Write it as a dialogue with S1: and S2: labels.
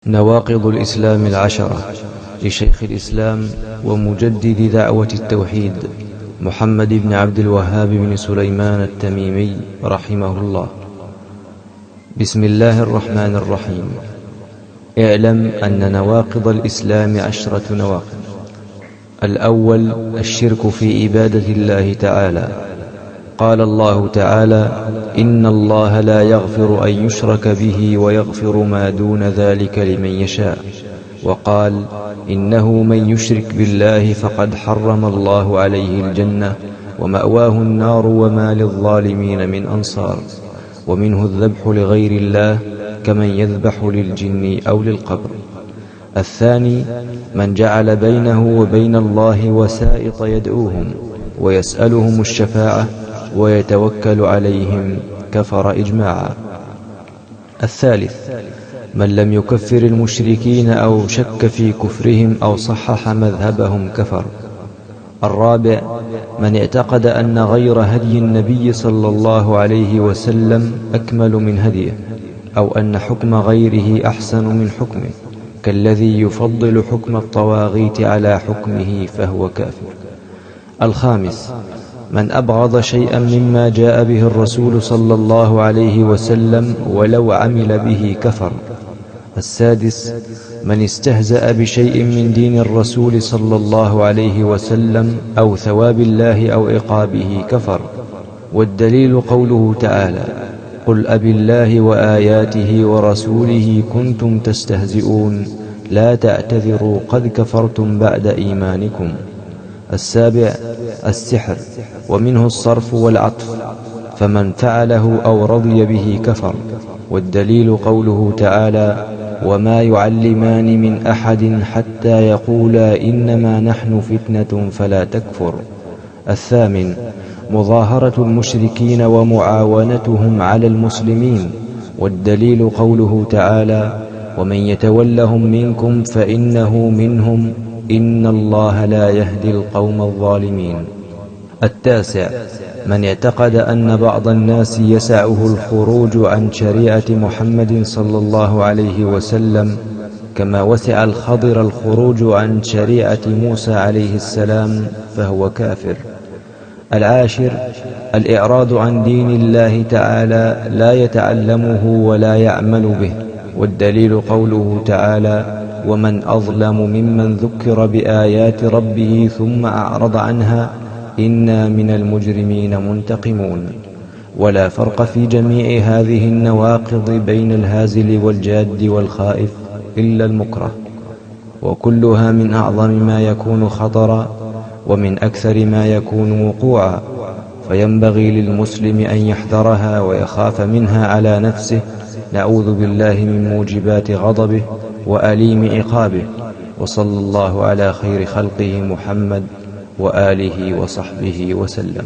S1: نواقض الإسلام العشرة لشيخ الإسلام ومجدد دعوة التوحيد محمد بن عبد الوهاب بن سليمان التميمي رحمه الله. بسم الله الرحمن الرحيم. اعلم أن نواقض الإسلام 10 نواقض. الأول الشرك في عبادة الله تعالى. قال الله تعالى: إن الله لا يغفر أن يشرك به ويغفر ما دون ذلك لمن يشاء. وقال: إنه من يشرك بالله فقد حرم الله عليه الجنة ومأواه النار وما للظالمين من أنصار. ومنه الذبح لغير الله كمن يذبح للجن أو للقبر. الثاني من جعل بينه وبين الله وسائط يدعوهم ويسألهم الشفاعة ويتوكل عليهم كفر إجماعا. الثالث من لم يكفر المشركين أو شك في كفرهم أو صحح مذهبهم كفر. الرابع من اعتقد أن غير هدي النبي صلى الله عليه وسلم أكمل من هديه، أو أن حكم غيره أحسن من حكمه، كالذي يفضل حكم الطواغيت على حكمه فهو كافر. الخامس من أبغض شيئا مما جاء به الرسول صلى الله عليه وسلم ولو عمل به كفر. السادس من استهزأ بشيء من دين الرسول صلى الله عليه وسلم أو ثواب الله أو عقابه كفر. والدليل قوله تعالى: قل أبالله وآياته ورسوله كنتم تستهزئون لا تعتذروا قد كفرتم بعد إيمانكم. السابع السحر، ومنه الصرف والعطف، فمن فعله أو رضي به كفر. والدليل قوله تعالى: وما يعلمان من أحد حتى يقولا إنما نحن فتنة فلا تكفر. الثامن مظاهرة المشركين ومعاونتهم على المسلمين. والدليل قوله تعالى: ومن يتولهم منكم فإنه منهم إن الله لا يهدي القوم الظالمين. التاسع من اعتقد أن بعض الناس يسعه الخروج عن شريعة محمد صلى الله عليه وسلم كما وسع الخضر الخروج عن شريعة موسى عليه السلام فهو كافر. العاشر الإعراض عن دين الله تعالى لا يتعلمه ولا يعمل به. والدليل قوله تعالى: ومن أظلم ممن ذكر بآيات ربه ثم أعرض عنها إنا من المجرمين منتقمون. ولا فرق في جميع هذه النواقض بين الهازل والجاد والخائف إلا المكره، وكلها من أعظم ما يكون خطرا ومن أكثر ما يكون وقوعا، فينبغي للمسلم أن يحذرها ويخاف منها على نفسه، نعوذ بالله من موجبات غضبه وأليم عقابه. وصلى الله على خير خلقه محمد وآله وصحبه وسلم.